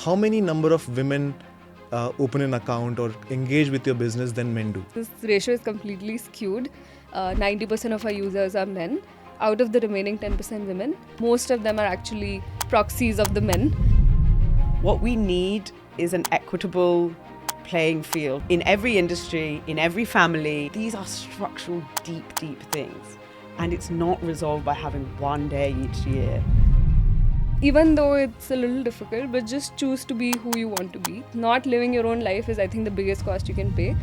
how many number of women open an account or engage with your business than men do? This ratio is completely skewed. 90% of our users are men. Out of the remaining 10% women, most of them are actually proxies of the men. What we need is an equitable playing field in every industry, in every family. These are structural, deep things. And it's not resolved by having one day each year. Even though it's a little difficult, but just choose to be who you want to be. Not living your own life is, I think, the biggest cost you can pay.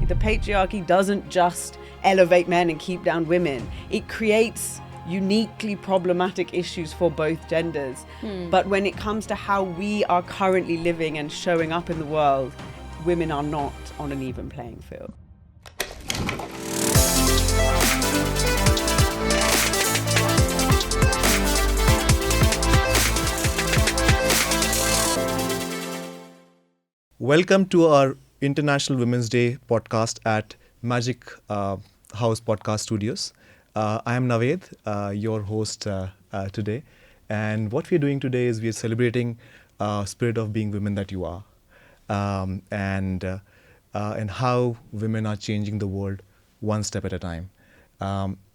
The patriarchy doesn't just elevate men and keep down women. It creates uniquely problematic issues for both genders. But when it comes to how we are currently living and showing up in the world, women are not on an even playing field. Welcome to our International Women's Day podcast at Majik House Podcast Studios. I am Naved, your host today. And what we're doing today is we're celebrating spirit of being women that you are. And how women are changing the world one step at a time.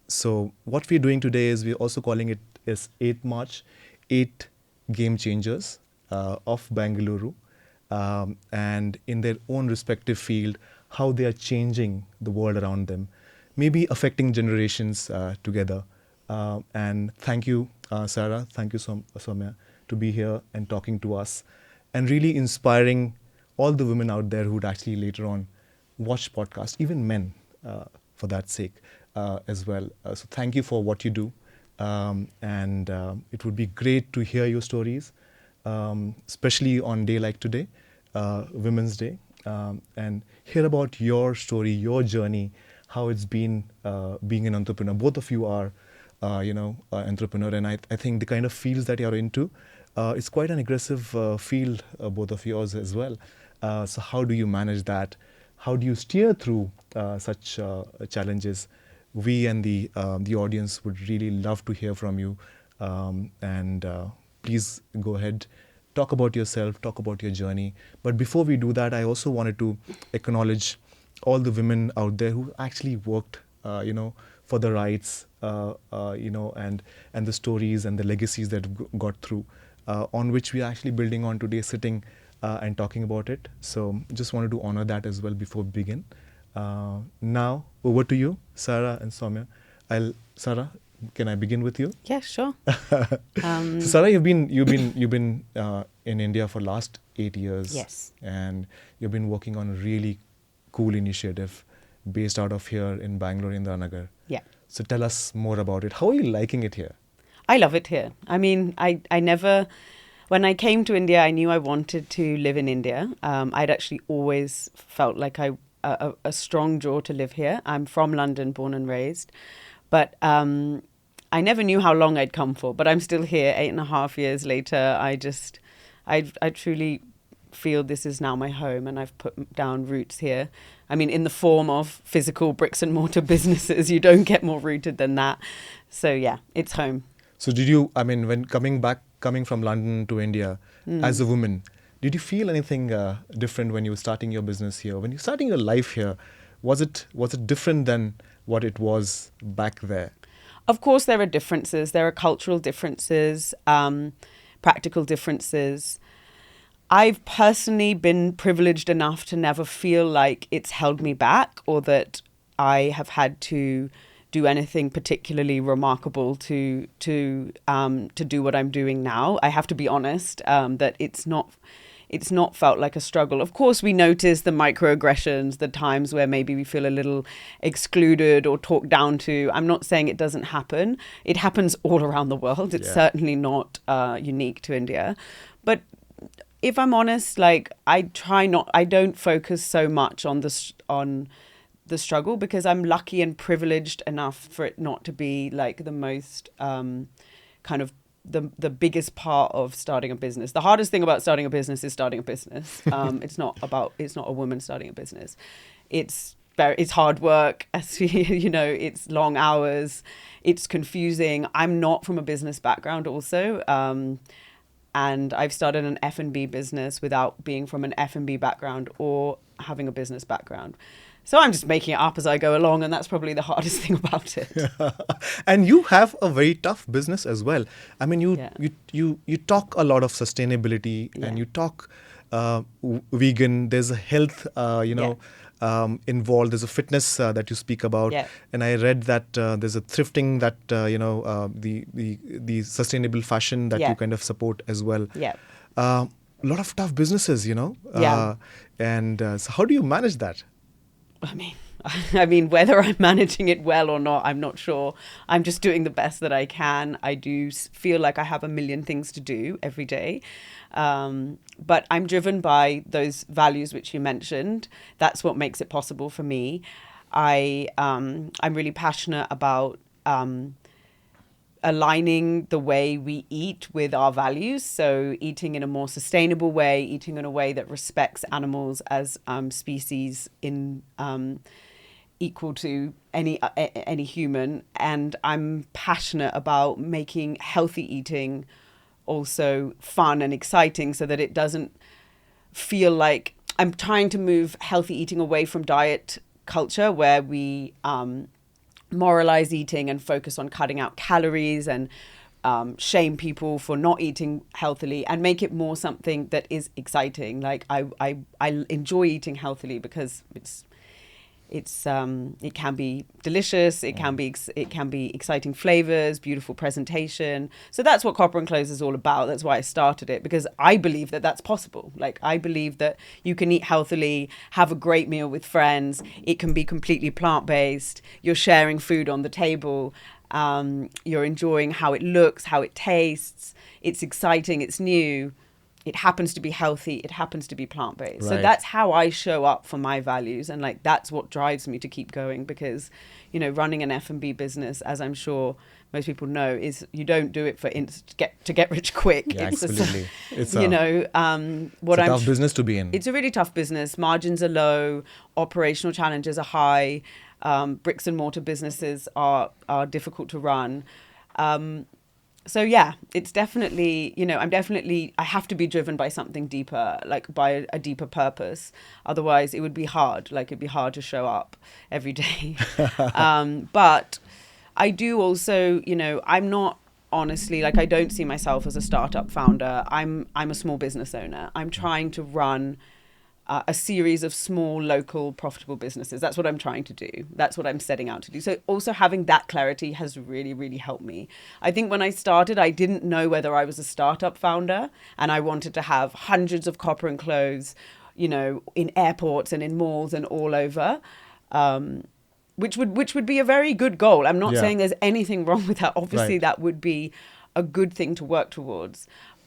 So what we're doing today is we're also calling it is 8th March, 8 Game Changers of Bangalore. And in their own respective field, how they are changing the world around them, maybe affecting generations together. And thank you, Sarah, thank you, Soumya, to be here and talking to us and really inspiring all the women out there who would actually later on watch podcasts, even men, for that sake as well. So thank you for what you do. And it would be great to hear your stories, especially on a day like today, Women's Day, and hear about your story, your journey, how it's been being an entrepreneur. Both of you are, entrepreneur, and I think the kind of fields that you're into, it's quite an aggressive field, both of yours as well. So how do you manage that? How do you steer through such challenges? We and the audience would really love to hear from you, and please go ahead. Talk about yourself, talk about your journey. But before we do that, I also wanted to acknowledge all the women out there who actually worked, for the rights, and the stories and the legacies that got through, on which we are actually building on today, sitting and talking about it. So just wanted to honor that as well before we begin. Now, over to you, Sarah and Soumya. Sarah, can I begin with you? Yeah, sure. So Sarah, you've been in India for last 8 years. Yes. And you've been working on a really cool initiative based out of here in Bangalore in the Nagar. Yeah. So tell us more about it. How are you liking it here? I love it here. I mean, I never, when I came to India, I knew I wanted to live in India. I'd actually always felt like a strong draw to live here. I'm from London, born and raised. But I never knew how long I'd come for, but I'm still here 8.5 years later. I truly feel this is now my home, and I've put down roots here. I mean, in the form of physical bricks and mortar businesses, you don't get more rooted than that. So yeah, it's home. So when coming from London to India as a woman, did you feel anything different when you were starting your business here? When you're starting your life here, was it different than what it was back there? Of course, there are differences. There are cultural differences, practical differences. I've personally been privileged enough to never feel like it's held me back or that I have had to do anything particularly remarkable to do what I'm doing now. I have to be honest that it's not felt like a struggle. Of course, we notice the microaggressions, the times where maybe we feel a little excluded or talked down to. I'm not saying it doesn't happen. It happens all around the world. It's certainly not unique to India. But if I'm honest, I don't focus so much on the struggle because I'm lucky and privileged enough for it not to be like the most kind of the biggest part of starting a business. The hardest thing about starting a business is starting a business. It's not a woman starting a business. It's hard work. It's long hours. It's confusing. I'm not from a business background also. And I've started an F&B business without being from an F&B background or having a business background. So I'm just making it up as I go along, and that's probably the hardest thing about it. And you have a very tough business as well. I mean, Yeah. you talk a lot of sustainability, Yeah. and you talk vegan. There's a health, involved. There's a fitness that you speak about. Yeah. And I read that there's a thrifting that the sustainable fashion that Yeah. you kind of support as well. Yeah. A lot of tough businesses, Yeah. And so how do you manage that? I mean, whether I'm managing it well or not, I'm not sure. I'm just doing the best that I can. I do feel like I have a million things to do every day. But I'm driven by those values which you mentioned. That's what makes it possible for me. I'm really passionate about aligning the way we eat with our values. So eating in a more sustainable way, eating in a way that respects animals as species in equal to any human. And I'm passionate about making healthy eating also fun and exciting, so that it doesn't feel like I'm trying to move healthy eating away from diet culture, where we moralize eating and focus on cutting out calories and shame people for not eating healthily, and make it more something that is exciting. Like I enjoy eating healthily because it can be delicious, it can be exciting flavors, beautiful presentation. So that's what Copper and Clothes is all about. That's why I started it, because I believe that that's possible. Like, I believe that you can eat healthily, have a great meal with friends. It can be completely plant-based. You're sharing food on the table. You're enjoying how it looks, how it tastes. It's exciting, it's new. It happens to be healthy. It happens to be plant-based. Right. So that's how I show up for my values. And like, that's what drives me to keep going, because, running an F&B business, as I'm sure most people know, is you don't do it for to get rich quick. Yeah, It's absolutely. It's a tough business to be in. It's a really tough business. Margins are low. Operational challenges are high. Bricks and mortar businesses are difficult to run. So yeah, it's definitely, I have to be driven by something deeper, like by a deeper purpose. Otherwise it would be hard. Like, it'd be hard to show up every day. But I do also, I'm not, honestly, like, I don't see myself as a startup founder. I'm a small business owner. I'm trying to run a series of small, local, profitable businesses. That's what I'm trying to do. That's what I'm setting out to do. So also having that clarity has really, really helped me. I think when I started, I didn't know whether I was a startup founder, and I wanted to have hundreds of Copper and Clothes, in airports and in malls and all over, which would be a very good goal. I'm not saying there's anything wrong with that. Obviously, that would be a good thing to work towards.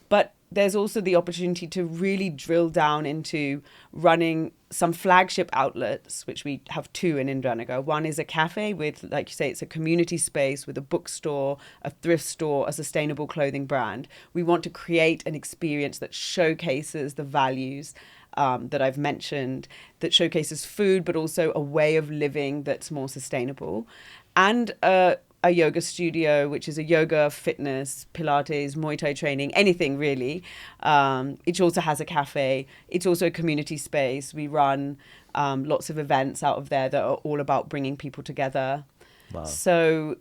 But there's also the opportunity to really drill down into running some flagship outlets, which we have two in Indranagar. One is a cafe with, like you say, it's a community space with a bookstore, a thrift store, a sustainable clothing brand. We want to create an experience that showcases the values that I've mentioned, that showcases food, but also a way of living that's more sustainable. And a yoga studio, which is a yoga, fitness, Pilates, Muay Thai training, anything really. It also has a cafe. It's also a community space. We run lots of events out of there that are all about bringing people together. Wow. So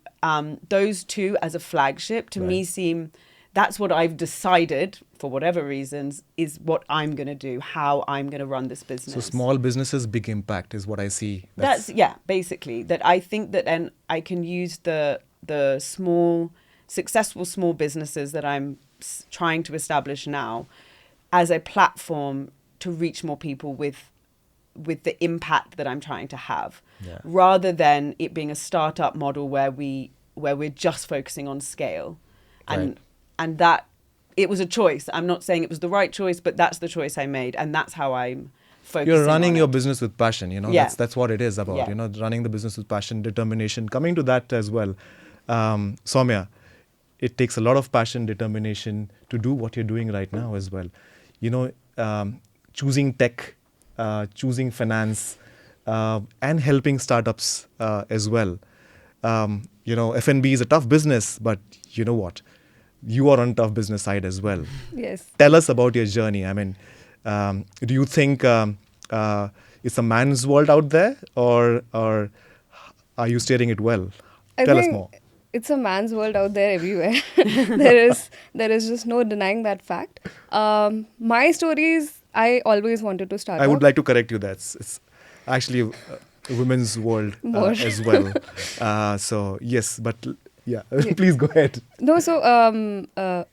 those two as a flagship to me seem, that's what I've decided, for whatever reasons, is what I'm going to do, how I'm going to run this business. So small businesses, big impact is what I see. That's basically. That I think that then I can use the small, successful small businesses that I'm trying to establish now as a platform to reach more people with the impact that I'm trying to have, rather than it being a startup model where we're just focusing on scale. And that it was a choice. I'm not saying it was the right choice, but that's the choice I made, and that's how I'm focusing. You're running on your it. business with passion, that's what it is about, running the business with passion, determination. Coming to that as well, Soumya, it takes a lot of passion, determination to do what you're doing right now as well. Choosing tech, choosing finance, and helping startups as well. F&B is a tough business, but you know what? you are on tough business side as well. Yes. Tell us about your journey. I mean, do you think it's a man's world out there, or are you steering it well? I Tell us think more. it's a man's world out there everywhere. there is just no denying that fact. My stories, I always wanted to start I would up. like to correct you. It's actually a women's world More. as well. So yes, but yeah, Yeah. please go ahead. No, so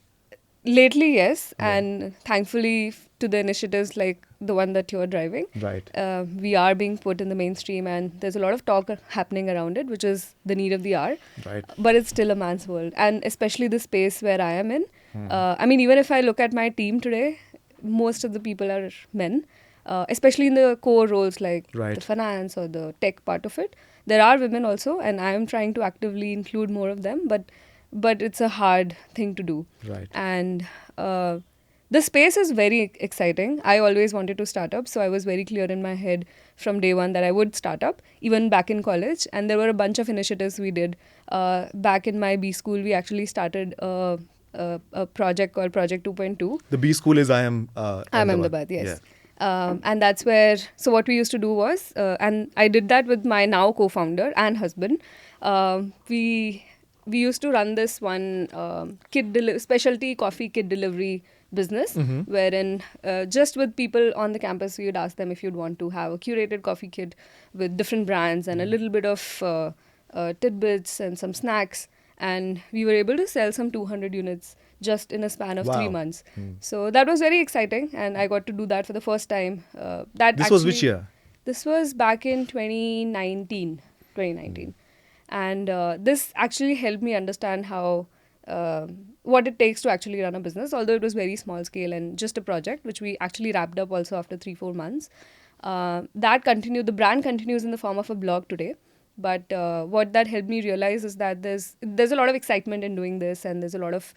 lately, yes, Yeah. and thankfully to the initiatives like the one that you're driving, Right. we are being put in the mainstream, and there's a lot of talk happening around it, which is the need of the hour. Right. But it's still a man's world, and especially the space where I am in. Hmm. I mean, even if I look at my team today, most of the people are men, especially in the core roles like Right. the finance or the tech part of it. There are women also, and I am trying to actively include more of them, but it's a hard thing to do. Right. And the space is very exciting. I always wanted to start up, so I was very clear in my head from day one that I would start up, even back in college. And there were a bunch of initiatives we did. Back in my B school, we actually started a project called Project 2.2. The B school is I am. I'm Ahmedabad, yes. And that's where, so what we used to do was, and I did that with my now co-founder and husband. We used to run this one specialty coffee kit delivery business, wherein just with people on the campus, we would ask them if you'd want to have a curated coffee kit with different brands and a little bit of tidbits and some snacks. And we were able to sell some 200 units just in a span of 3 Wow. months. So that was very exciting, and I got to do that for the first time. This was which year? This was back in 2019. And this actually helped me understand how what it takes to actually run a business, although it was very small scale and just a project, which we actually wrapped up also after 3-4 months. That continued, the brand continues in the form of a blog today. But what that helped me realize is that there's a lot of excitement in doing this, and there's a lot of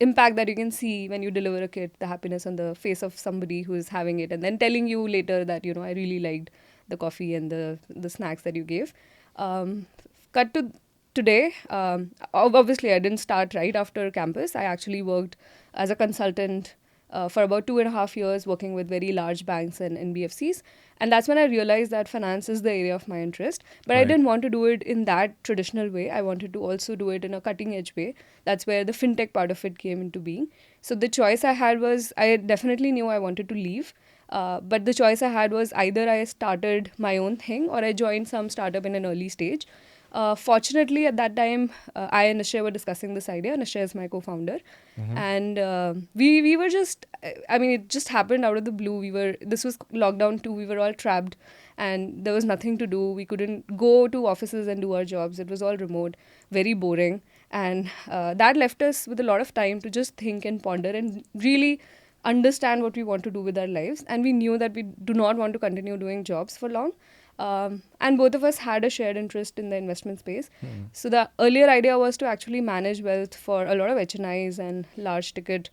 impact that you can see when you deliver a kit, the happiness on the face of somebody who is having it, and then telling you later that, you know, I really liked the coffee and the snacks that you gave. Cut to today, obviously I didn't start right after campus. I actually worked as a consultant for about 2.5 years, working with very large banks and NBFCs. And that's when I realized that finance is the area of my interest. But I Right. didn't want to do it in that traditional way. I wanted to also do it in a cutting edge way. That's where the fintech part of it came into being. So the choice I had was, I definitely knew I wanted to leave. But the choice I had was either I started my own thing or I joined some startup in an early stage. Fortunately, at that time, I and Nishay were discussing this idea. Nishay is my co-founder. And we were just, I mean, it just happened out of the blue. This was lockdown too. We were all trapped and there was nothing to do. We couldn't go to offices and do our jobs. It was all remote, very boring. And that left us with a lot of time to just think and ponder and really understand what we want to do with our lives. And we knew that we do not want to continue doing jobs for long. And both of us had a shared interest in the investment space. So the earlier idea was to actually manage wealth for a lot of HNIs and large ticket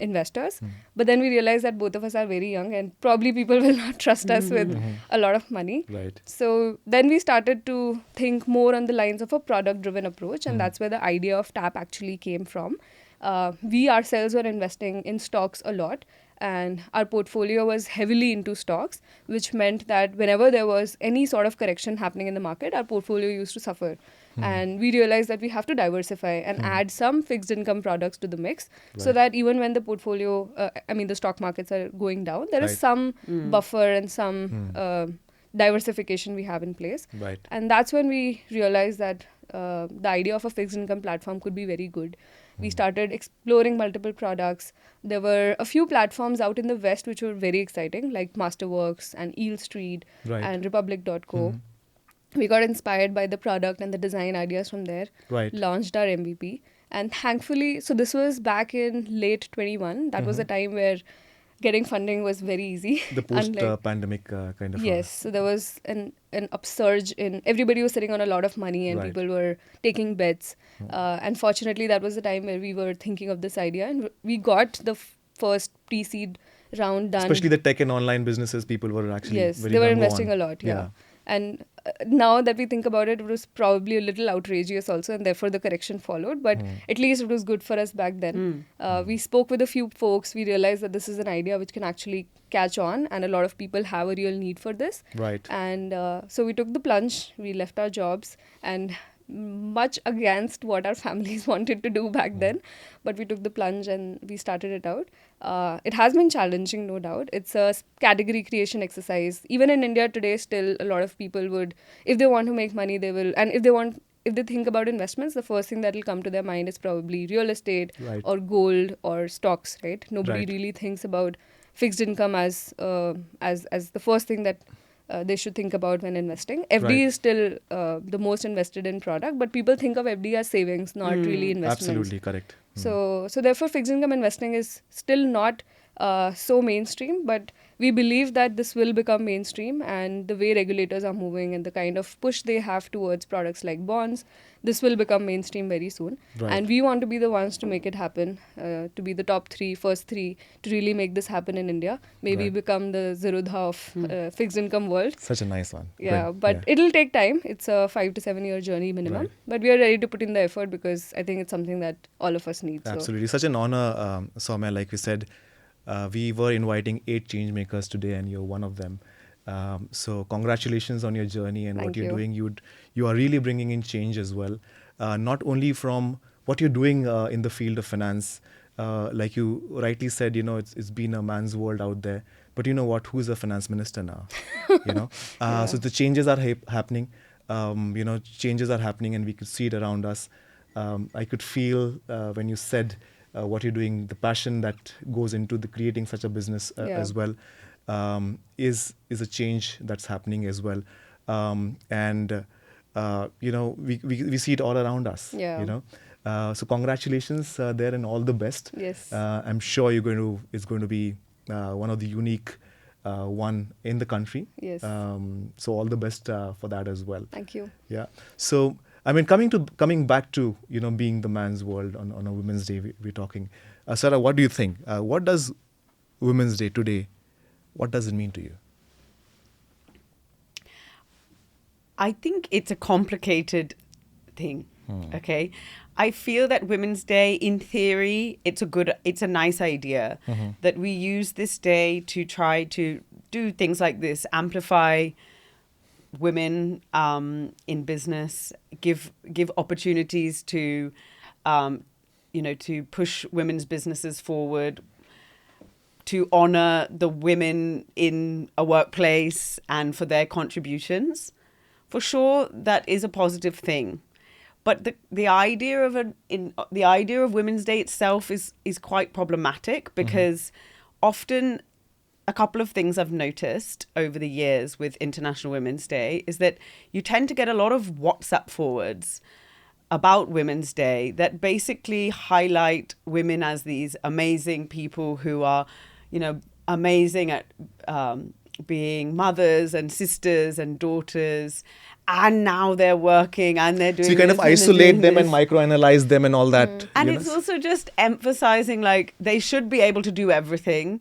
investors. But then we realized that both of us are very young and probably people will not trust us with a lot of money. Right. So then we started to think more on the lines of a product-driven approach, and that's where the idea of TAP actually came from. We ourselves were investing in stocks a lot, and our portfolio was heavily into stocks, which meant that whenever there was any sort of correction happening in the market, our portfolio used to suffer. And we realized that we have to diversify and add some fixed income products to the mix, so that even when the portfolio, the stock markets are going down, there is Right. some buffer and some diversification we have in place. Right. And that's when we realized that the idea of a fixed income platform could be very good. We started exploring multiple products. There were a few platforms out in the West which were very exciting, like Masterworks and Eel Street Right. and Republic.co. We got inspired by the product and the design ideas from there, Right. launched our MVP. And thankfully, so this was back in late 21. That was a time where getting funding was very easy. The post-pandemic kind of. Yes, so there was an upsurge in, everybody was sitting on a lot of money and Right. people were taking bets. And fortunately, that was the time where we were thinking of this idea, and we got the first pre-seed round done. Especially the tech and online businesses, people were actually Yes, very they were gung-ho investing on. a lot, yeah. And now that we think about it, it was probably a little outrageous also, and therefore the correction followed. But at least it was good for us back then. We spoke with a few folks. We realized that this is an idea which can actually catch on, and a lot of people have a real need for this. Right. And so we took the plunge. We left our jobs, and much against what our families wanted to do back then, but we took the plunge and we started it out. It has been challenging, no doubt. It's a category creation exercise. Even in India today, still a lot of people would, if they want to make money, they will. And if they think about investments, the first thing that will come to their mind is probably real estate Right. or gold or stocks, right? Nobody Right. really thinks about fixed income as the first thing that they should think about when investing. FD Right. is still the most invested in product, but people think of FD as savings, not really investments. Absolutely correct. So therefore, fixed income investing is still not so mainstream, but we believe that this will become mainstream, and the way regulators are moving and the kind of push they have towards products like bonds, this will become mainstream very soon. Right. And we want to be the ones to make it happen, to be the first three, to really make this happen in India. Maybe Right. become the Zerodha of fixed income world. Such a nice one. Yeah, Great. but it'll take time. It's a 5 to 7 year journey minimum. Right. But we are ready to put in the effort because I think it's something that all of us need. Absolutely. Such an honor, Soumya. Like we said, we were inviting 8 changemakers today, and you're one of them. So congratulations on your journey and what Thank you're you. doing. You are really bringing in change as well. Not only from what you're doing in the field of finance, like you rightly said, it's been a man's world out there. But you know what? Who's a finance minister now? So the changes are happening. Changes are happening, and we could see it around us. I could feel when you said what you're doing, the passion that goes into the creating such a business as well, is a change that's happening as well. We see it all around us. Yeah. So congratulations there, and all the best. Yes. I'm sure it's going to be one of the unique one in the country. Yes. So all the best for that as well. Thank you. Yeah. So I mean, coming back to being the man's world on a Women's Day, we're talking. Sarah, what do you think? What does Women's Day today? What does it mean to you? I think it's a complicated thing. Okay. I feel that Women's Day, in theory, it's a nice idea that we use this day to try to do things like this, amplify women in business, give opportunities to, to push women's businesses forward, to honor the women in a workplace and for their contributions. For sure, that is a positive thing. But the idea of Women's Day itself is quite problematic because often a couple of things I've noticed over the years with International Women's Day is that you tend to get a lot of WhatsApp forwards about Women's Day that basically highlight women as these amazing people who are, amazing at being mothers and sisters and daughters, and now they're working and they're doing. So you kind of this and they're isolate doing them this. and microanalyze them and all that. And it's also just emphasizing like they should be able to do everything.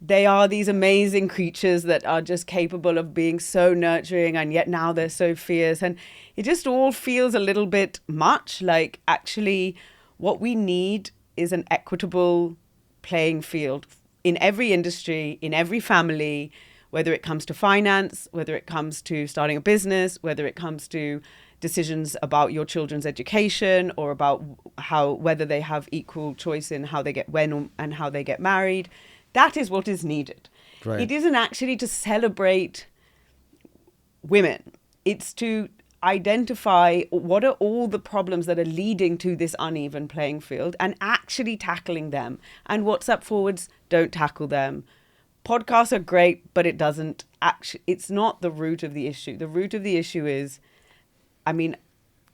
They are these amazing creatures that are just capable of being so nurturing, and yet now they're so fierce. And it just all feels a little bit much. Like actually what we need is an equitable playing field in every industry, in every family, whether it comes to finance, whether it comes to starting a business, whether it comes to decisions about your children's education or about whether they have equal choice in how they get and how they get married. That is what is needed. Right. It isn't actually to celebrate women. It's to identify what are all the problems that are leading to this uneven playing field and actually tackling them. And WhatsApp forwards don't tackle them. Podcasts are great, but it's not the root of the issue. The root of the issue is, women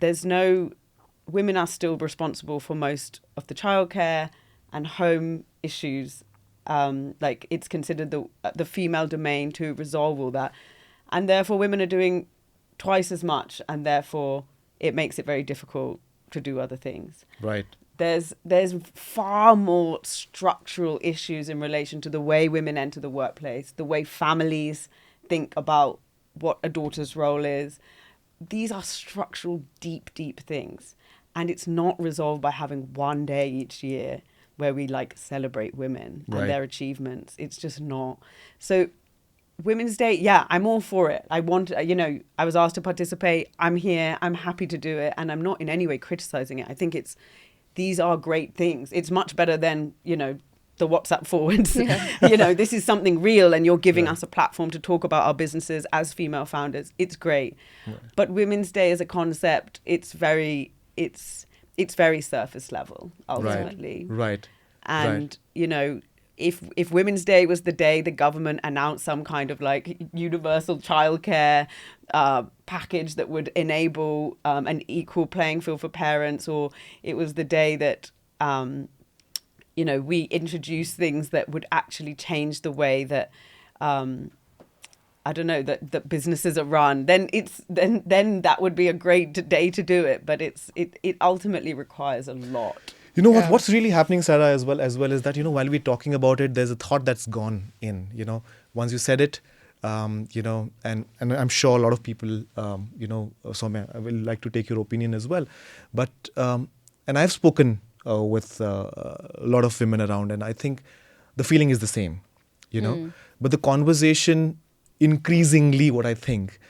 are still responsible for most of the childcare and home issues. Like it's considered the female domain to resolve all that. And therefore women are doing twice as much, and therefore it makes it very difficult to do other things. Right. There's far more structural issues in relation to the way women enter the workplace, the way families think about what a daughter's role is. These are structural, deep, deep things. And it's not resolved by having one day each year where we like celebrate women and their achievements. It's just not. So Women's Day, yeah, I'm all for it. I want, I was asked to participate. I'm here. I'm happy to do it. And I'm not in any way criticizing it. I think these are great things. It's much better than, the WhatsApp forwards. Yeah. This is something real and you're giving us a platform to talk about our businesses as female founders. It's great. Right. But Women's Day as a concept, it's very surface level ultimately. Right. And, if Women's Day was the day the government announced some kind of like universal childcare package that would enable an equal playing field for parents, or it was the day that, we introduce things that would actually change the way that, that businesses are run, then then that would be a great day to do it. But it ultimately requires a lot. You know what's really happening, Sarah, as well is that, while we're talking about it, there's a thought that's gone in, once you said it, and I'm sure a lot of people, Soumya, I will like to take your opinion as well. But, and I've spoken with a lot of women around, and I think the feeling is the same, but the conversation increasingly, what I think,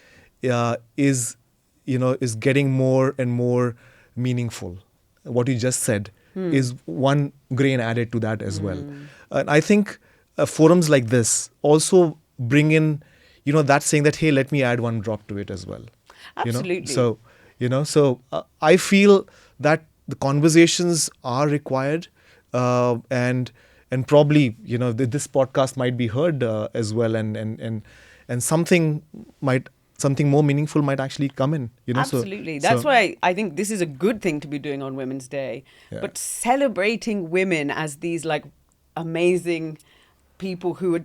is getting more and more meaningful. What you just said is one grain added to that as well. And I think forums like this also bring in, that saying that, hey, let me add one drop to it as well. Absolutely. So I feel that the conversations are required, and probably, this podcast might be heard as well, and something more meaningful might actually come in. Absolutely. That's why I think this is a good thing to be doing on Women's Day. Yeah. But celebrating women as these like amazing people who are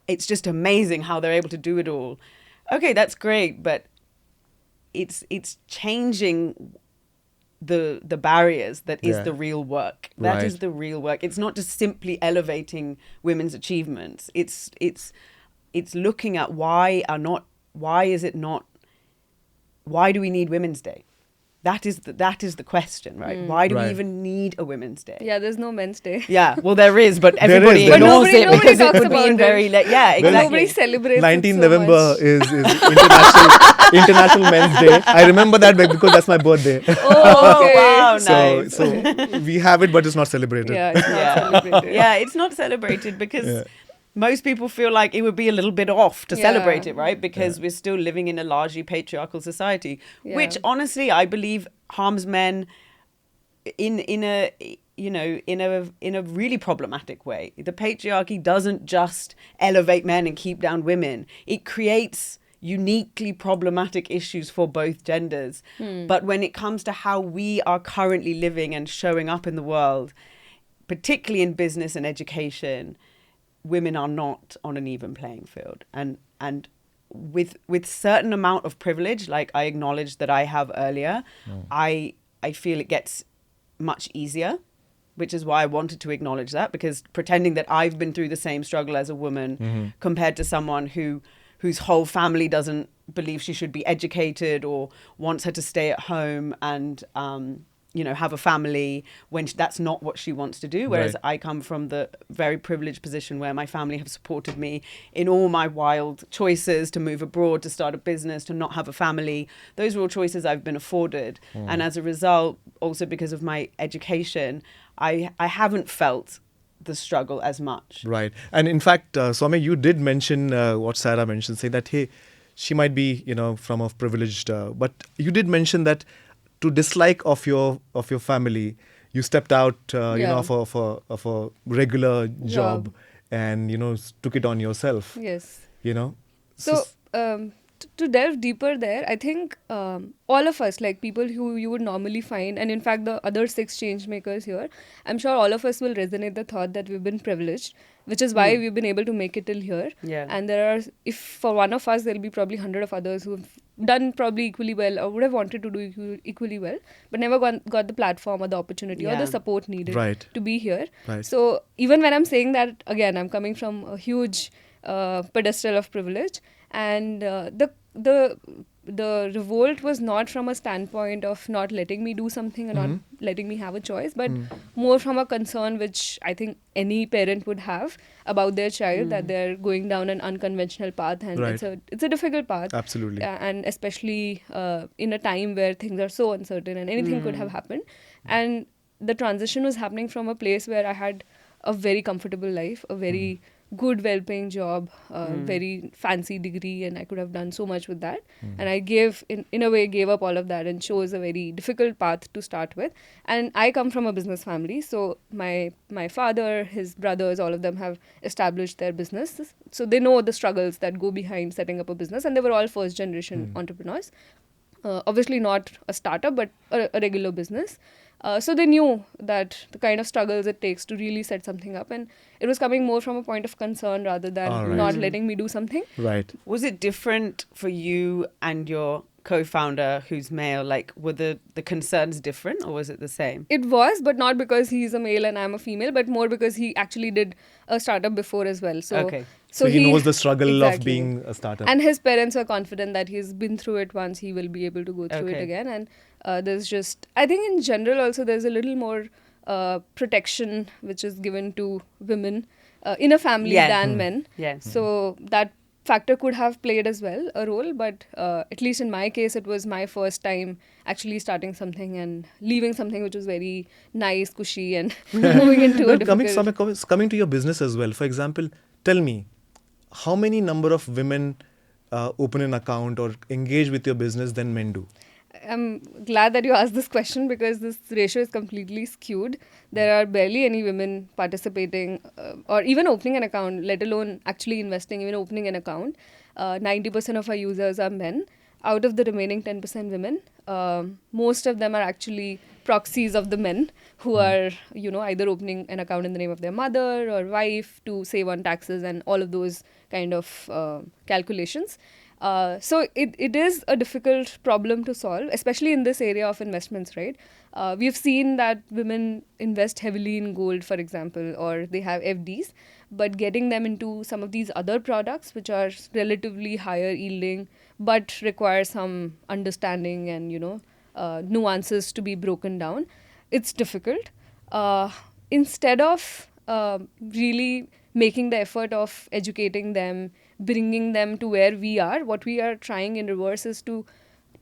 it's just amazing how they're able to do it all. Okay, that's great, but it's changing the barriers that is the real work. That is the real work. It's not just simply elevating women's achievements. It's looking at why do we need Women's Day? That is the question, right? Why do we even need a Women's Day? Yeah, there's no Men's Day. Yeah, well, there is, but everybody ignores it because it would be in very late. Yeah, exactly. Nobody celebrates 19th it so November much. is International Men's Day. I remember that because that's my birthday. Oh, okay. Wow, nice. So we have it, but it's not celebrated. Yeah, it's not celebrated. Yeah, it's not celebrated because most people feel like it would be a little bit off to celebrate it, right? Because we're still living in a largely patriarchal society, which honestly I believe harms men in a really problematic way. The patriarchy doesn't just elevate men and keep down women. It creates uniquely problematic issues for both genders. But when it comes to how we are currently living and showing up in the world, particularly in business and education, women are not on an even playing field. And with certain amount of privilege, like I acknowledged that I have earlier, I feel it gets much easier, which is why I wanted to acknowledge that, because pretending that I've been through the same struggle as a woman compared to someone whose whole family doesn't believe she should be educated or wants her to stay at home and have a family when that's not what she wants to do. Whereas I come from the very privileged position where my family have supported me in all my wild choices to move abroad, to start a business, to not have a family. Those were all choices I've been afforded. And as a result, also because of my education, I haven't felt the struggle as much. Right. And in fact, Soumya, you did mention what Sarah mentioned, say that, hey, she might be, from a privileged, but you did mention that to dislike of your family, you stepped out, of a regular job and, took it on yourself. Yes. So, to delve deeper there, I think all of us, like people who you would normally find, and in fact the other 6 changemakers here, I'm sure all of us will resonate the thought that we've been privileged, which is why we've been able to make it till here. Yeah. And if for one of us, there'll be probably 100 of others who've done probably equally well or would have wanted to do equally well, but never got the platform or the opportunity or the support needed to be here. Right. So even when I'm saying that, again, I'm coming from a huge pedestal of privilege. And the revolt was not from a standpoint of not letting me do something and not letting me have a choice, but more from a concern which I think any parent would have about their child, that they're going down an unconventional path, and Right. it's a difficult path. Absolutely. And especially in a time where things are so uncertain and anything could have happened. And the transition was happening from a place where I had a very comfortable life, a very good, well-paying job, very fancy degree, and I could have done so much with that. And I in a way, gave up all of that and chose a very difficult path to start with. And I come from a business family, so my father, his brothers, all of them have established their businesses, so they know the struggles that go behind setting up a business, and they were all first-generation entrepreneurs. Obviously not a startup, but a regular business. So they knew that the kind of struggles it takes to really set something up, and it was coming more from a point of concern rather than All right. not letting me do something. Right. Was it different for you and your co-founder who's male? Like, were the concerns different, or was it the same? It was, but not because he's a male and I'm a female, but more because he actually did a startup before as well. So, Okay. So he knows the struggle of Exactly. being a startup. And his parents were confident that he's been through it once, he will be able to go through it Okay. again. And there's just, I think in general also there's a little more protection which is given to women in a family Yeah. than men. Yes. So that factor could have played as well a role, but at least in my case, it was my first time actually starting something and leaving something which was very nice, cushy, and moving into a Well, difficult... coming to your business as well. For example, tell me, how many number of women open an account or engage with your business than men do? I'm glad that you asked this question because this ratio is completely skewed. There are barely any women participating or even opening an account, let alone actually investing, even opening an account. 90% of our users are men. Out of the remaining 10% women, most of them are actually proxies of the men who are, either opening an account in the name of their mother or wife to save on taxes and all of those kind of calculations. So it is a difficult problem to solve, especially in this area of investments, right? We've seen that women invest heavily in gold, for example, or they have FDs, but getting them into some of these other products, which are relatively higher yielding, but require some understanding and, nuances to be broken down, it's difficult. Instead of really making the effort of educating them, bringing them to where we are, what we are trying in reverse is to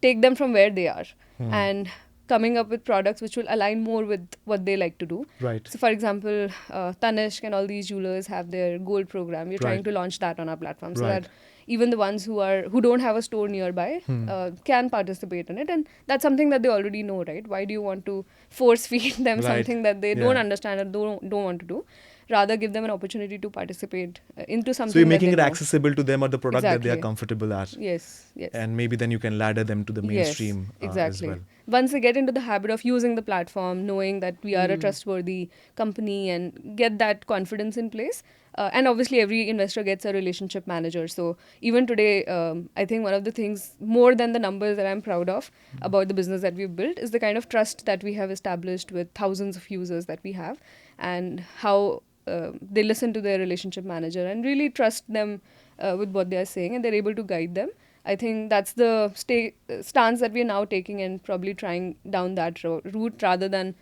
take them from where they are and coming up with products which will align more with what they like to do. Right. So, for example, Tanishq and all these jewelers have their gold program. We're trying Right. to launch that on our platform so Right. that even the ones who don't have a store nearby can participate in it, and that's something that they already know, right? Why do you want to force feed them Right. something that they Yeah. don't understand or don't want to do? Rather, give them an opportunity to participate into something. So you're that making they it know. accessible to them or the product that they are Exactly. comfortable at. Yes, yes. And maybe then you can ladder them to the mainstream Yes, exactly. as well. Once they get into the habit of using the platform, knowing that we are a trustworthy company and get that confidence in place. And obviously every investor gets a relationship manager. So even today, I think one of the things more than the numbers that I'm proud of about the business that we've built is the kind of trust that we have established with thousands of users that we have, and how they listen to their relationship manager and really trust them with what they are saying, and they're able to guide them. I think that's the stance that we're now taking, and probably trying down that route rather than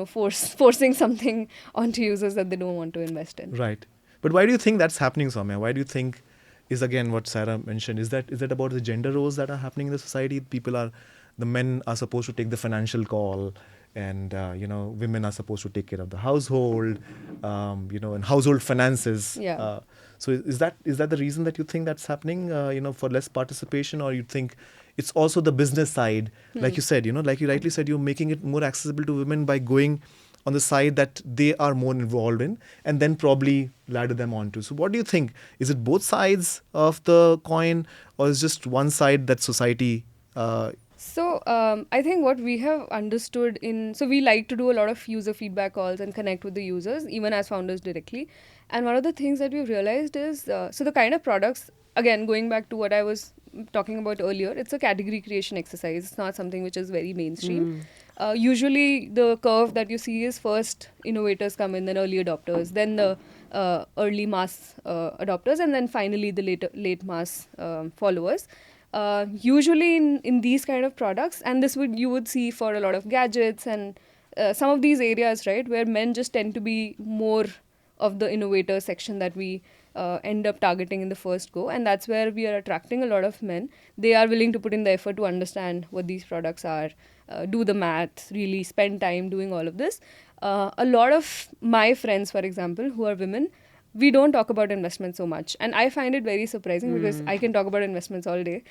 forcing something onto users that they don't want to invest in. Right. But why do you think that's happening, Soumya? Why do you think is again what Sarah mentioned? Is that about the gender roles that are happening in the society? The men are supposed to take the financial call, and women are supposed to take care of the household, and household finances. Yeah. So is that the reason that you think that's happening? For less participation, or you think it's also the business side, like you said, like you rightly said, you're making it more accessible to women by going on the side that they are more involved in, and then probably ladder them onto. So what do you think? Is it both sides of the coin, or is just one side that society? So I think what we have understood so we like to do a lot of user feedback calls and connect with the users, even as founders directly. And one of the things that we've realized is, so the kind of products, again, going back to what I was talking about earlier, it's a category creation exercise. It's not something which is very mainstream. Usually the curve that you see is first innovators come in, then early adopters, then the early mass adopters, and then finally the late mass followers. Usually in these kind of products, and this would you would see for a lot of gadgets and some of these areas, right, where men just tend to be more of the innovator section that we end up targeting in the first go, and that's where we are attracting a lot of men. They are willing to put in the effort to understand what these products are, do the math, really spend time doing all of this. A lot of my friends, for example, who are women, we don't talk about investment so much, and I find it very surprising because I can talk about investments all day.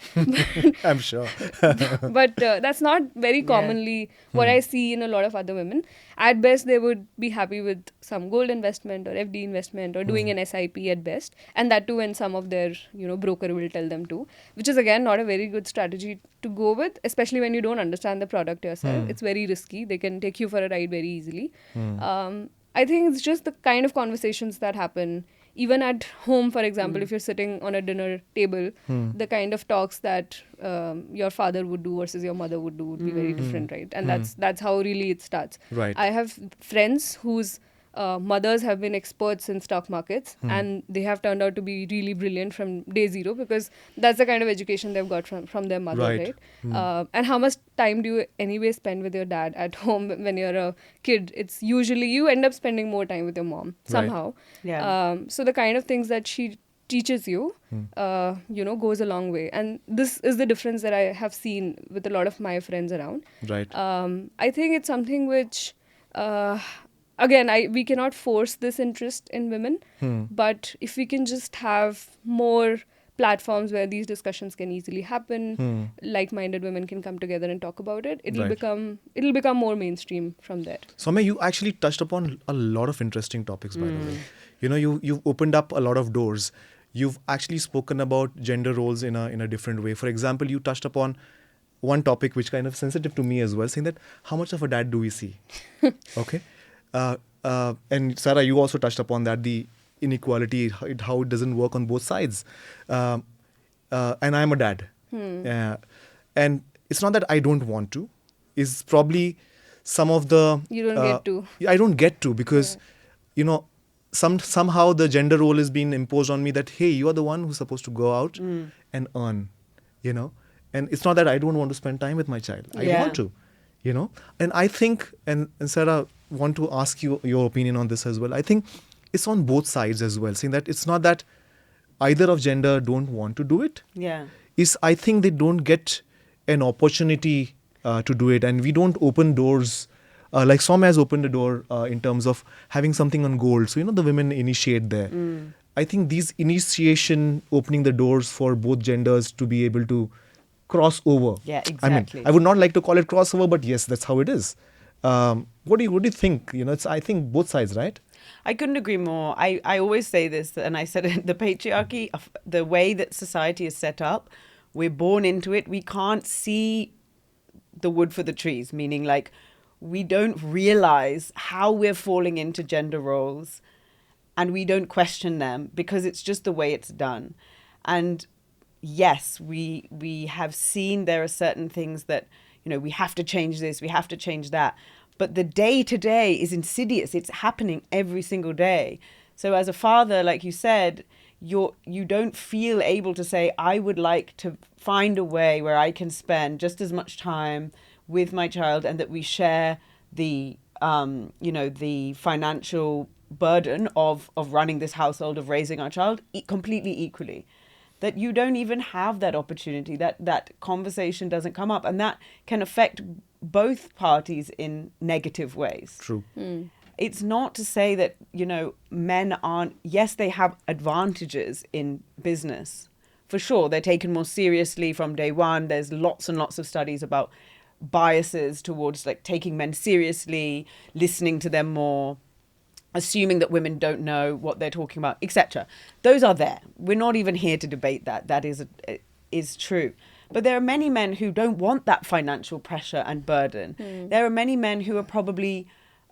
I'm sure. But that's not very commonly what I see in a lot of other women. At best, they would be happy with some gold investment or FD investment or doing an SIP at best, and that too when some of their broker will tell them to, which is again not a very good strategy to go with, especially when you don't understand the product yourself. It's very risky. They can take you for a ride very easily. I think it's just the kind of conversations that happen even at home. For example, if you're sitting on a dinner table, the kind of talks that your father would do versus your mother would do would be very different, right? And that's how really it starts. Right. I have friends whose mothers have been experts in stock markets, and they have turned out to be really brilliant from day zero because that's the kind of education they've got from their mother, right? And how much time do you anyway spend with your dad at home when you're a kid? It's usually you end up spending more time with your mom somehow. Yeah. So the kind of things that she teaches you, goes a long way. And this is the difference that I have seen with a lot of my friends around. Right. I think it's something which, again, we cannot force this interest in women, but if we can just have more platforms where these discussions can easily happen, like-minded women can come together and talk about it, it'll become more mainstream from there. Soumya, you actually touched upon a lot of interesting topics, by the way. You've opened up a lot of doors. You've actually spoken about gender roles in a different way. For example, you touched upon one topic which kind of sensitive to me as well, saying that how much of a dad do we see? Okay. And Sarah, you also touched upon that, the inequality, how it doesn't work on both sides. And I'm a dad. And it's not that I don't want to. It's probably some of the... You don't get to. I don't get to because, somehow the gender role is being imposed on me that, hey, you are the one who's supposed to go out and earn, And it's not that I don't want to spend time with my child. I want to, And I think, and Sarah, want to ask you your opinion on this as well. I think it's on both sides as well, saying that it's not that either of gender don't want to do it. Yeah. I think they don't get an opportunity to do it, and we don't open doors. Like Soumya has opened the door in terms of having something on gold. So, the women initiate there. I think these initiation, opening the doors for both genders to be able to cross over. Yeah, exactly. I would not like to call it crossover, but yes, that's how it is. What do you think? It's, I think, both sides, right? I couldn't agree more. I always say this, and I said it, the patriarchy, the way that society is set up, we're born into it. We can't see the wood for the trees, meaning like we don't realize how we're falling into gender roles and we don't question them because it's just the way it's done. And yes, we have seen there are certain things that, we have to change this, we have to change that. But the day-to-day is insidious. It's happening every single day. So as a father, like you said, you don't feel able to say, I would like to find a way where I can spend just as much time with my child and that we share the, the financial burden of running this household, of raising our child completely equally. That you don't even have that opportunity, that conversation doesn't come up. And that can affect both parties in negative ways. True. It's not to say that, men aren't, yes, they have advantages in business. For sure, they're taken more seriously from day one. There's lots and lots of studies about biases towards like taking men seriously, listening to them more, assuming that women don't know what they're talking about, etc. Those are there. We're not even here to debate that. That is true. But there are many men who don't want that financial pressure and burden. There are many men who are probably,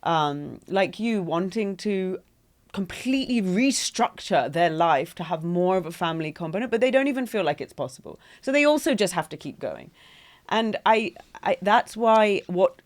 like you, wanting to completely restructure their life to have more of a family component, but they don't even feel like it's possible. So they also just have to keep going. And I that's why what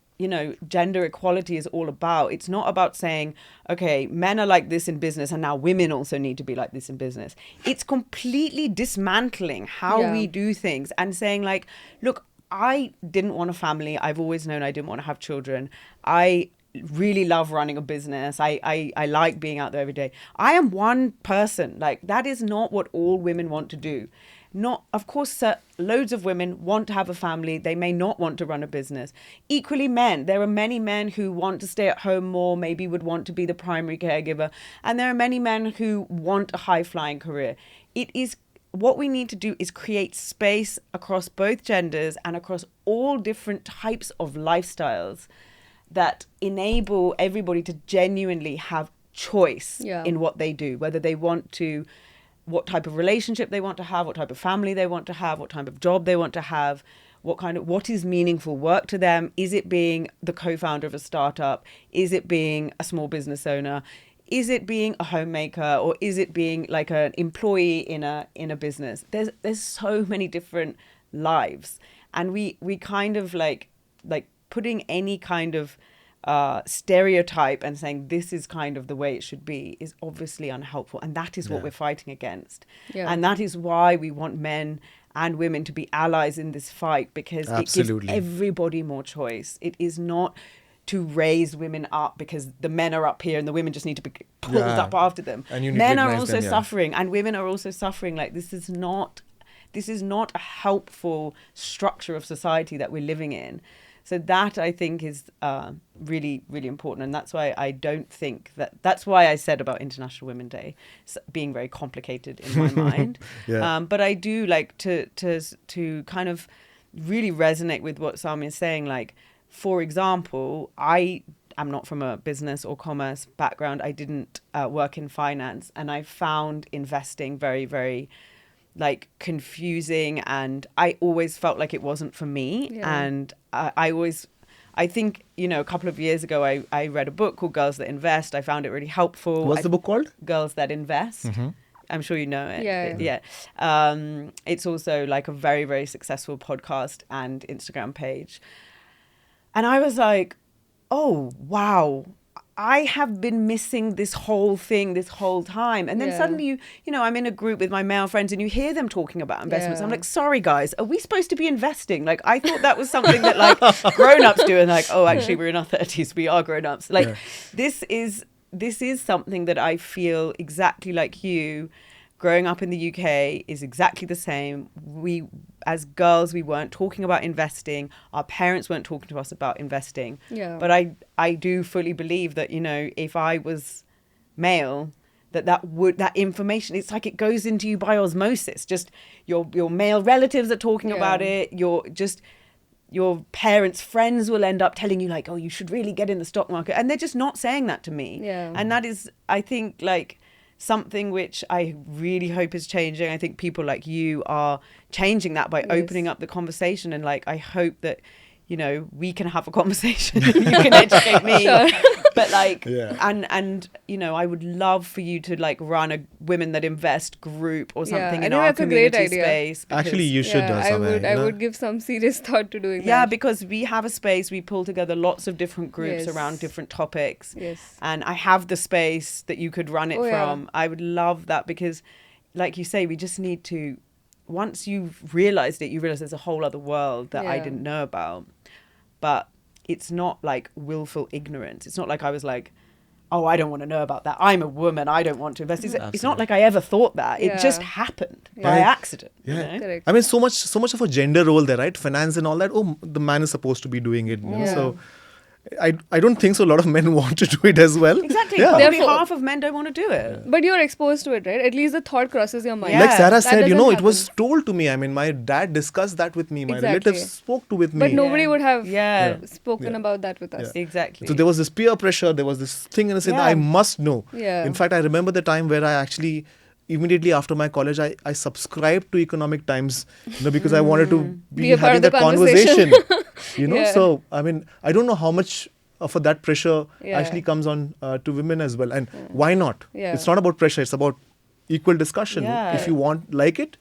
gender equality is all about. It's not about saying, okay, men are like this in business and now women also need to be like this in business. It's completely dismantling how we do things and saying like, look, I didn't want a family. I've always known I didn't want to have children. I really love running a business. I like being out there every day. I am one person. Like, that is not what all women want to do. Not, of course, loads of women want to have a family. They may not want to run a business. Equally, men. There are many men who want to stay at home more, maybe would want to be the primary caregiver. And there are many men who want a high-flying career. What we need to do is create space across both genders and across all different types of lifestyles that enable everybody to genuinely have choice in what they do, whether they want to, what type of relationship they want to have, what type of family they want to have, what type of job they want to have, what is meaningful work to them. Is it being the co-founder of a startup? Is it being a small business owner? Is it being a homemaker, or is it being like an employee in a business? There's so many different lives, and we kind of like putting any kind of stereotype and saying this is kind of the way it should be is obviously unhelpful, and that is what we're fighting against. And that is why we want men and women to be allies in this fight, because it gives everybody more choice. It is not to raise women up because the men are up here and the women just need to be pulled up after them. Men are also suffering, and women are also suffering. Like, this is not a helpful structure of society that we're living in. So that, I think, is really, really important. And that's why I don't think that's why I said about International Women's Day being very complicated in my mind. But I do like to kind of really resonate with what Soumya is saying. Like, for example, I am not from a business or commerce background. I didn't work in finance, and I found investing very, very like confusing, and I always felt like it wasn't for me. And I think, a couple of years ago, I read a book called Girls That Invest. I found it really helpful. What's the book called? Girls That Invest. Mm-hmm. I'm sure you know it. Yeah. It's also like a very, very successful podcast and Instagram page. And I was like, oh, wow, I have been missing this whole thing this whole time. And then suddenly, I'm in a group with my male friends and you hear them talking about investments. I'm like, sorry, guys, are we supposed to be investing? Like, I thought that was something that like grown-ups do. And like, oh, actually, we're in our 30s. We are grown-ups. Like, this is something that I feel exactly like you. Growing up in the UK is exactly the same. We, as girls, we weren't talking about investing. Our parents weren't talking to us about investing. But I do fully believe that, if I was male, that information, it's like it goes into you by osmosis. Just your male relatives are talking about it. Your parents' friends will end up telling you like, oh, you should really get in the stock market. And they're just not saying that to me. And that is, I think, like, something which I really hope is changing. I think people like you are changing that by opening up the conversation, and like I hope that we can have a conversation. You can educate me. But like, and I would love for you to like run a Women That Invest group or something in our community space. Actually, you should. I would give some serious thought to doing that. Yeah, because we have a space. We pull together lots of different groups around different topics. And I have the space that you could run it from. I would love that, because, like you say, we just need to. Once you've realised it, you realise there's a whole other world that I didn't know about. But it's not like willful ignorance. It's not like I was like, oh, I don't want to know about that. I'm a woman. I don't want to invest. It's not like I ever thought that. It just happened by accident. Correct. I mean, so much of a gender role there, right? Finance and all that. Oh, the man is supposed to be doing it. So I don't think so. A lot of men want to do it as well. Exactly. Probably half of men don't want to do it. But you're exposed to it, right? At least the thought crosses your mind. Like Sarah said, it was told to me. I mean, my dad discussed that with me. My relatives spoke with me. But nobody would have spoken about that with us. Exactly. So there was this peer pressure. There was this thing, and I said, I must know. In fact, I remember the time where I actually, immediately after my college, I subscribed to Economic Times, because I wanted to be having that conversation. So I mean, I don't know how much of that pressure actually comes on to women as well, and why not? It's not about pressure; it's about equal discussion. If you like it,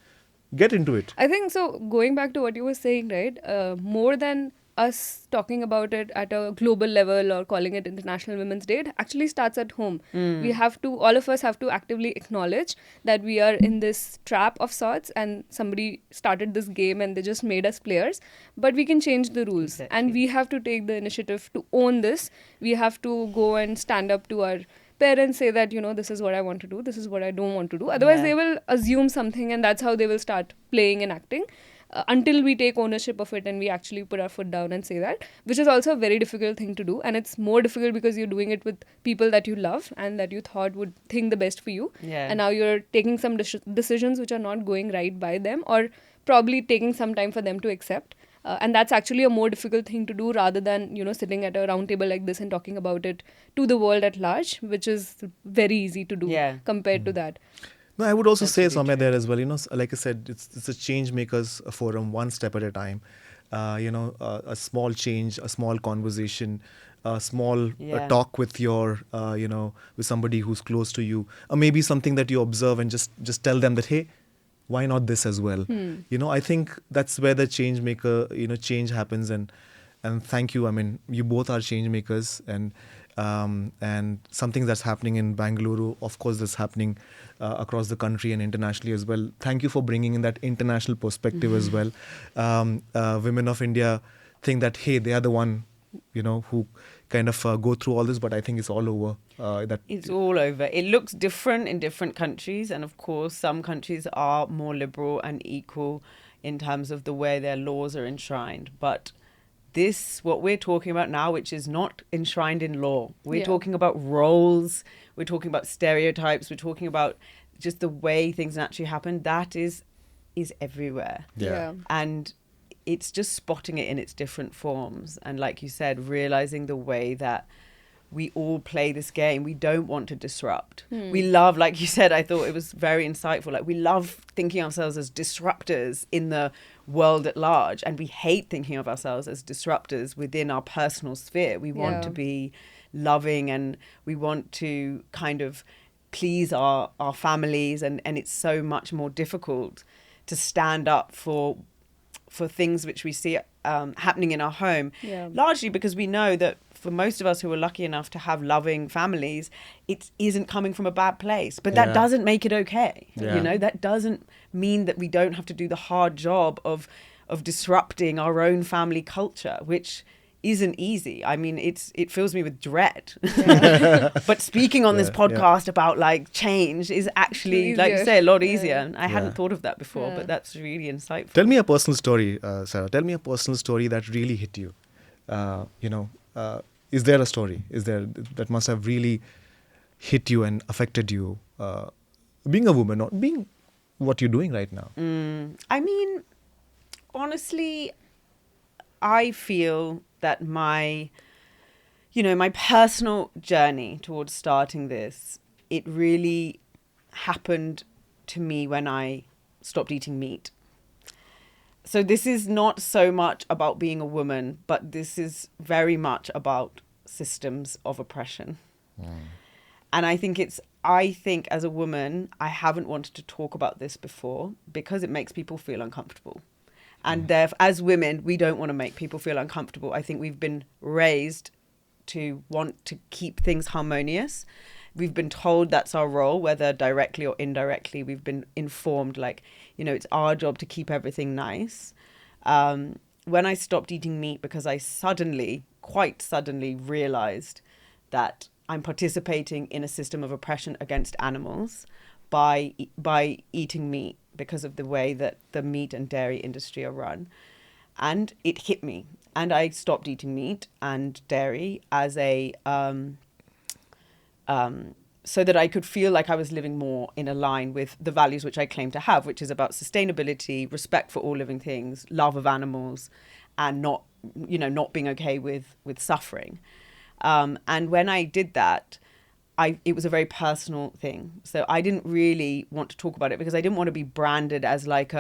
get into it. I think so. Going back to what you were saying, right? More than us talking about it at a global level or calling it International Women's Day, it actually starts at home. We have to, all of us have to actively acknowledge that we are in this trap of sorts, and somebody started this game and they just made us players. But we can change the rules, and Exactly. we have to take the initiative to own this. We have to go and stand up to our parents, say that, this is what I want to do, this is what I don't want to do. Otherwise, Yeah. they will assume something, and that's how they will start playing and acting. Until we take ownership of it and we actually put our foot down and say that, which is also a very difficult thing to do. And it's more difficult because you're doing it with people that you love and that you thought would think the best for you. Yeah. And now you're taking some decisions which are not going right by them, or probably taking some time for them to accept. And that's actually a more difficult thing to do, rather than sitting at a round table like this and talking about it to the world at large, which is very easy to do Yeah. compared to that. No, I would also That's say, really Soumya, true. there as well. Like I said, it's a change makers forum, one step at a time. A small change, a small conversation, a small Yeah. talk with your, with somebody who's close to you, or maybe something that you observe and just tell them that, hey, why not this as well? I think that's where the change maker, change happens. And thank you. I mean, you both are change makers, and something that's happening in Bangalore, of course, that's happening across the country and internationally as well. Thank you for bringing in that international perspective as well. Women of India think that, hey, they are the one, who kind of go through all this, but I think it's all over. It's all over. It looks different in different countries. And of course, some countries are more liberal and equal in terms of the way their laws are enshrined. But what we're talking about now, which is not enshrined in law, we're talking about roles, we're talking about stereotypes, we're talking about just the way things naturally happen. That is everywhere. Yeah. And it's just spotting it in its different forms. And like you said, realizing the way that we all play this game. We don't want to disrupt. We love, like you said, I thought it was very insightful. Like, we love thinking of ourselves as disruptors in the world at large, and we hate thinking of ourselves as disruptors within our personal sphere. We want to be loving, and we want to kind of please our families, and it's so much more difficult to stand up for things which we see happening in our home, largely because we know that for most of us who are lucky enough to have loving families, it isn't coming from a bad place. But that doesn't make it okay. Yeah. That doesn't mean that we don't have to do the hard job of disrupting our own family culture, which isn't easy. I mean, it fills me with dread. But speaking on this podcast about like change is actually, like you say, a lot easier. And I hadn't thought of that before, but that's really insightful. Tell me a personal story, Sarah. Tell me a personal story that really hit you. Is there a story? Is there that must have really hit you and affected you, being a woman or being what you're doing right now? I mean, honestly, I feel that my personal journey towards starting this, it really happened to me when I stopped eating meat. So this is not so much about being a woman, but this is very much about systems of oppression. And I think as a woman, I haven't wanted to talk about this before because it makes people feel uncomfortable. And therefore, as women, we don't want to make people feel uncomfortable. I think we've been raised to want to keep things harmonious. We've been told that's our role, whether directly or indirectly. We've been informed, it's our job to keep everything nice. When I stopped eating meat, because I quite suddenly realized that I'm participating in a system of oppression against animals by eating meat, because of the way that the meat and dairy industry are run. And it hit me. And I stopped eating meat and dairy as so that I could feel like I was living more in a line with the values which I claim to have, which is about sustainability, respect for all living things, love of animals, and not being okay with suffering. And when I did that, it was a very personal thing. So I didn't really want to talk about it because I didn't want to be branded as like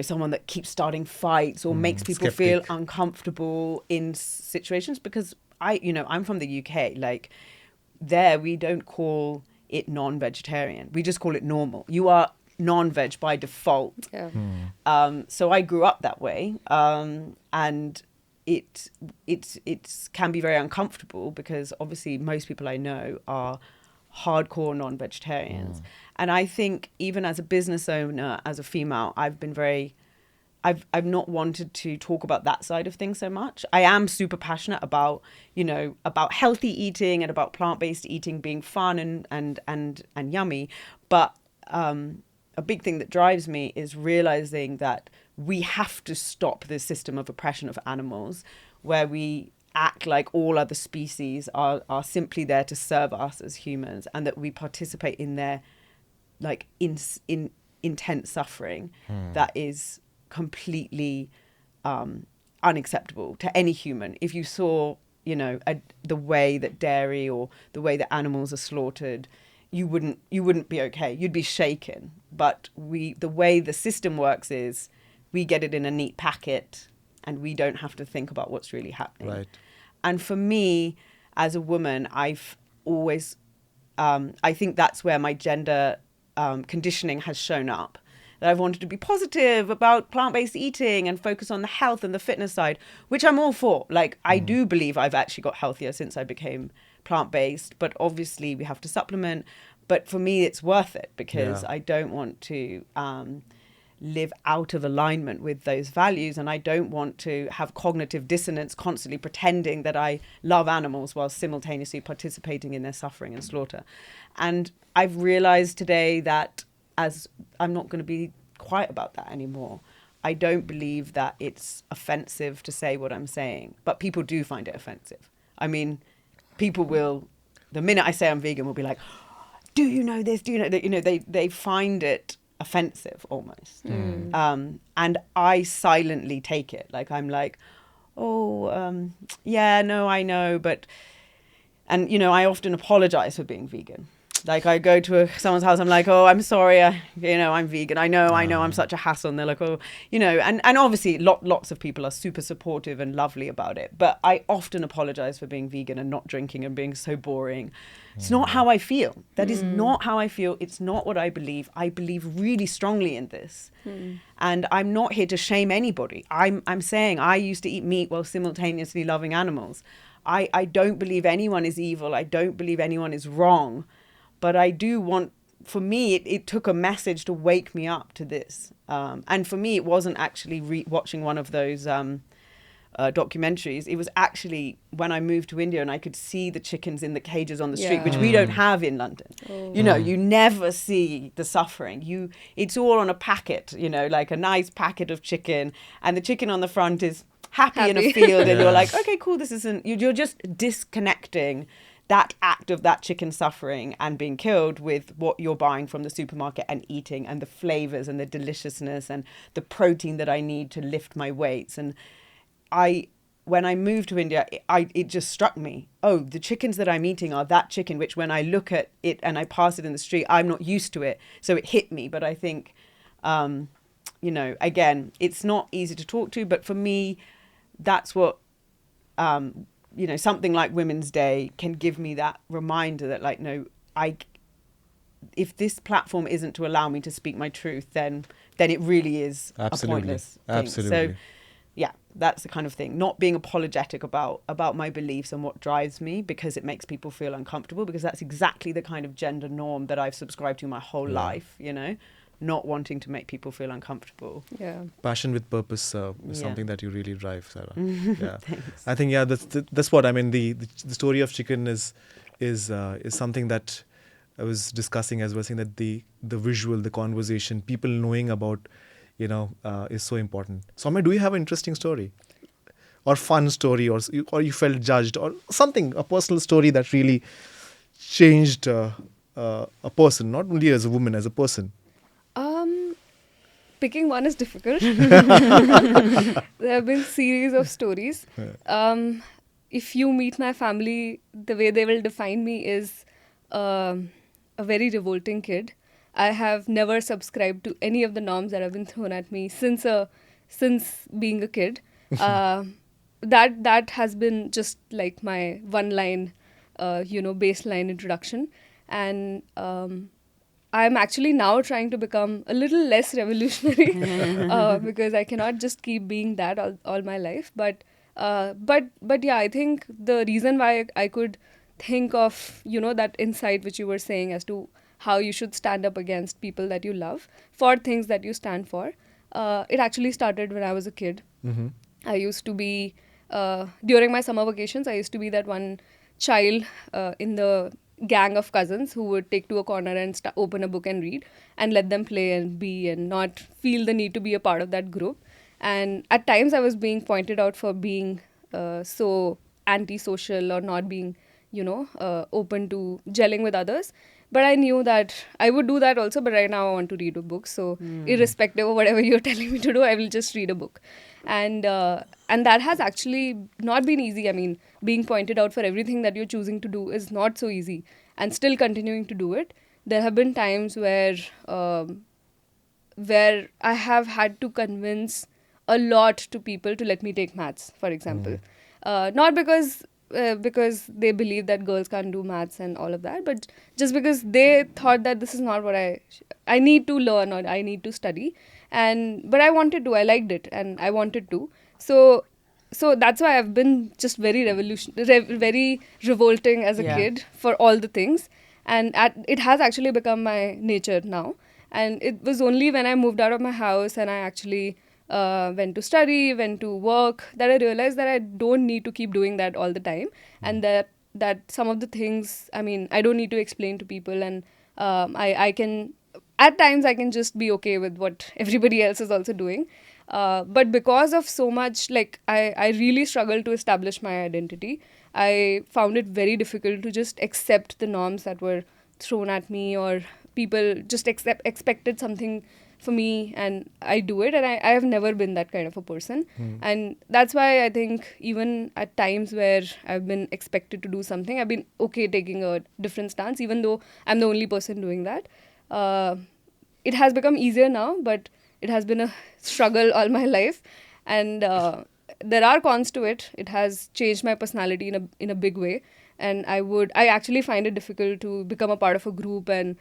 someone that keeps starting fights or makes people feel uncomfortable in situations, because I'm from the UK. Like, there we don't call it non-vegetarian. We just call it normal. You are non-veg by default. Yeah. So I grew up that way. And it can be very uncomfortable because obviously most people I know are hardcore non-vegetarians. And I think even as a business owner, as a female, I've not wanted to talk about that side of things so much. I am super passionate about, about healthy eating and about plant-based eating being fun and yummy. But a big thing that drives me is realizing that we have to stop this system of oppression of animals where we act like all other species are simply there to serve us as humans, and that we participate in their like in intense suffering that is completely unacceptable to any human. If you saw, the way that dairy or the way that animals are slaughtered, you wouldn't be okay. You'd be shaken. But the way the system works is we get it in a neat packet and we don't have to think about what's really happening. Right. And for me, as a woman, I've always, I think that's where my gender conditioning has shown up. That I've wanted to be positive about plant-based eating and focus on the health and the fitness side, which I'm all for. Like, I do believe I've actually got healthier since I became plant-based, but obviously we have to supplement. But for me, it's worth it because I don't want to live out of alignment with those values, and I don't want to have cognitive dissonance constantly pretending that I love animals while simultaneously participating in their suffering and slaughter. And I've realized today that as I'm not going to be quiet about that anymore. I don't believe that it's offensive to say what I'm saying, but people do find it offensive. I mean, people will, the minute I say I'm vegan, will be like, do you know this? Do you know that? They find it offensive almost. And I silently take it. Like, I'm like, yeah, no, I know. But, and, I often apologize for being vegan. Like, I go to someone's house, I'm like, oh, I'm sorry, I'm vegan. I know, I'm such a hassle. And they're like, oh, and obviously lots of people are super supportive and lovely about it. But I often apologize for being vegan and not drinking and being so boring. It's not how I feel. That is not how I feel. It's not what I believe. I believe really strongly in this. And I'm not here to shame anybody. I'm saying I used to eat meat while simultaneously loving animals. I don't believe anyone is evil. I don't believe anyone is wrong. But I do want, for me, it took a message to wake me up to this. And for me, it wasn't actually watching one of those documentaries. It was actually when I moved to India and I could see the chickens in the cages on the street, which we don't have in London. You never see the suffering. It's all on a packet, like a nice packet of chicken. And the chicken on the front is happy. In a field. And you're like, okay, cool, this isn't, you're just disconnecting that act of that chicken suffering and being killed with what you're buying from the supermarket and eating, and the flavors and the deliciousness and the protein that I need to lift my weights. And when I moved to India, it just struck me, oh, the chickens that I'm eating are that chicken, which when I look at it and I pass it in the street, I'm not used to it. So it hit me. But I think, again, it's not easy to talk to, but for me, that's what, something like Women's Day can give me that reminder that, like, no, if this platform isn't to allow me to speak my truth, then it really is a pointless thing. Absolutely. So, yeah, that's the kind of thing. Not being apologetic about my beliefs and what drives me because it makes people feel uncomfortable, because that's exactly the kind of gender norm that I've subscribed to my whole life, not wanting to make people feel uncomfortable. Yeah. Passion with purpose is something that you really drive, Sarah. Yeah. Thanks. I think, that's what I mean. The story of chicken is something that I was discussing as well, saying that the visual, the conversation, people knowing about, is so important. Soumya, do you have an interesting story? Or fun story, or you felt judged, or something, a personal story that really changed a person, not only as a woman, as a person? Picking one is difficult. There have been series of stories. If you meet my family, the way they will define me is a very revolting kid. I have never subscribed to any of the norms that have been thrown at me since being a kid. That has been just like my one line, baseline introduction. And I'm actually now trying to become a little less revolutionary because I cannot just keep being that all my life. But But yeah, I think the reason why I could think of, that insight which you were saying as to how you should stand up against people that you love for things that you stand for, it actually started when I was a kid. Mm-hmm. I used to be, during my summer vacations, I used to be that one child in the gang of cousins who would take to a corner and open a book and read and let them play and be and not feel the need to be a part of that group. And at times I was being pointed out for being so antisocial or not being, open to gelling with others. But I knew that I would do that also, but right now I want to read a book. So irrespective of whatever you're telling me to do, I will just read a book. And that has actually not been easy. I mean, being pointed out for everything that you're choosing to do is not so easy, and still continuing to do it. There have been times where I have had to convince a lot to people to let me take maths, for example. Not because they believe that girls can't do maths and all of that, but just because they thought that this is not what I need to learn or I need to study. But I wanted to, I liked it, and I wanted to. So that's why I've been just very very revolting as a kid for all the things, and it has actually become my nature now. And it was only when I moved out of my house and I actually went to study, went to work, that I realized that I don't need to keep doing that all the time, and that some of the things, I mean, I don't need to explain to people, and I can, at times I can just be okay with what everybody else is also doing. But because of so much, like I really struggled to establish my identity. I found it very difficult to just accept the norms that were thrown at me, or people just expected something for me and I do it, and I have never been that kind of a person. And that's why I think even at times where I've been expected to do something, I've been okay taking a different stance, even though I'm the only person doing that. It has become easier now, but it has been a struggle all my life, and there are cons to it. It has changed my personality in a big way, and I actually find it difficult to become a part of a group and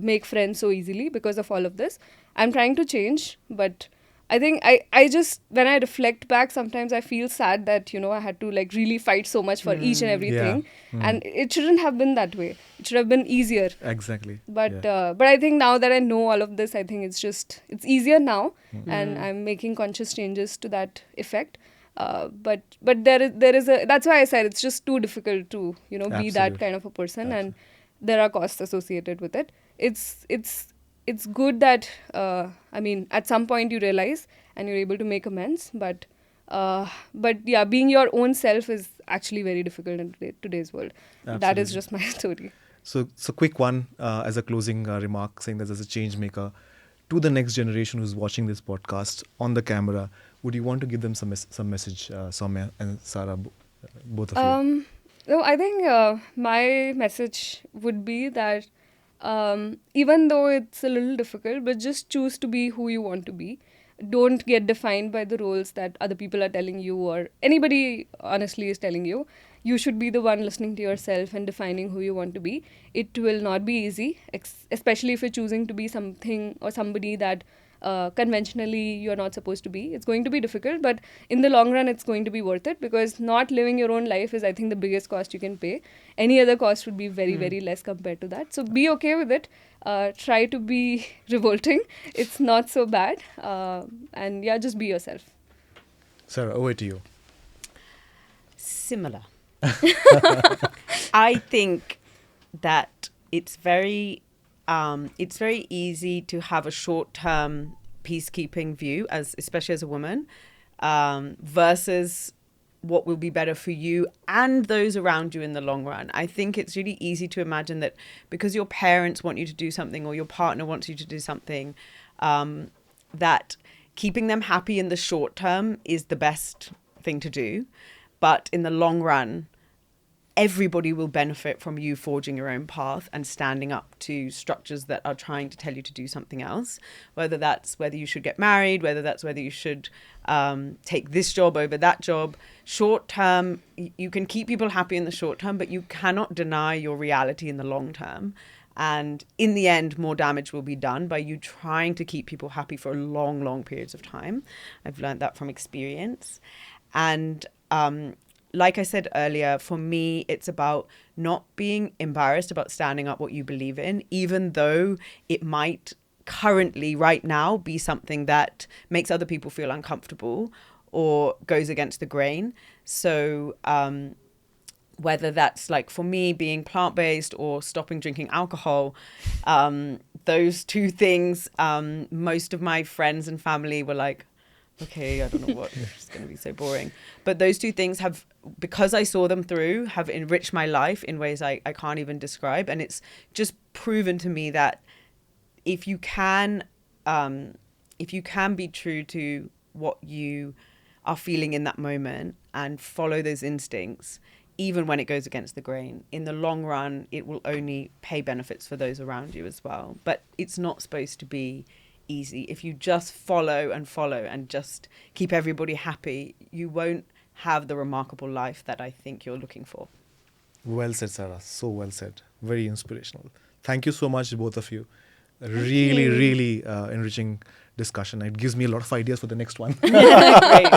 make friends so easily because of all of this. I'm trying to change, but I think I just, when I reflect back, sometimes I feel sad that I had to like really fight so much for each and everything, and it shouldn't have been that way. It should have been easier. Exactly. But I think now that I know all of this, I think it's easier now, and I'm making conscious changes to that effect. But there is a, that's why I said it's just too difficult to be that Absolutely. kind of a person, and there are costs associated with it. It's good that I mean, at some point you realize and you're able to make amends, but yeah, being your own self is actually very difficult in today's world. That is Absolutely. just my story. So quick one as a closing remark, saying that as a change maker to the next generation who's watching this podcast on the camera, would you want to give them some message, Soumya and Sarah, both of you? No, I think my message would be that even though it's a little difficult, but just choose to be who you want to be. Don't get defined by the roles that other people are telling you, or anybody honestly is telling you. You should be the one listening to yourself and defining who you want to be. It will not be easy, especially if you're choosing to be something or somebody that conventionally you're not supposed to be. It's going to be difficult, but in the long run, it's going to be worth it, because not living your own life is, I think, the biggest cost you can pay. Any other cost would be very, very less compared to that. So be okay with it. Try to be revolting. It's not so bad. And yeah, just be yourself. Sarah, over to you. Similar. I think that it's very easy to have a short-term peacekeeping view, especially as a woman, versus what will be better for you and those around you in the long run. I think it's really easy to imagine that because your parents want you to do something or your partner wants you to do something, that keeping them happy in the short term is the best thing to do. But in the long run, everybody will benefit from you forging your own path and standing up to structures that are trying to tell you to do something else, whether that's whether you should get married, whether that's whether you should take this job over that job. Short term, you can keep people happy in the short term, but you cannot deny your reality in the long term. And in the end, more damage will be done by you trying to keep people happy for long, long periods of time. I've learned that from experience. And like I said earlier, for me, it's about not being embarrassed about standing up what you believe in, even though it might currently, right now, be something that makes other people feel uncomfortable or goes against the grain. So whether that's like for me being plant-based or stopping drinking alcohol, those two things, most of my friends and family were like, okay, I don't know what, it's going to be so boring. But those two things have, because I saw them through, have enriched my life in ways I can't even describe. And it's just proven to me that if you can be true to what you are feeling in that moment and follow those instincts, even when it goes against the grain, in the long run, it will only pay benefits for those around you as well. But it's not supposed to be easy. If you just follow and just keep everybody happy, you won't have the remarkable life that I think you're looking for. Well said, Sarah. So well said. Very inspirational. Thank you so much, both of you. Really enriching discussion. It gives me a lot of ideas for the next one. Great.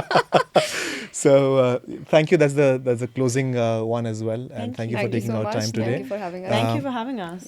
So thank you. That's the closing one as well. And thank you for Thank you taking so our much. time today. Thank you for having us. Thank you for having us.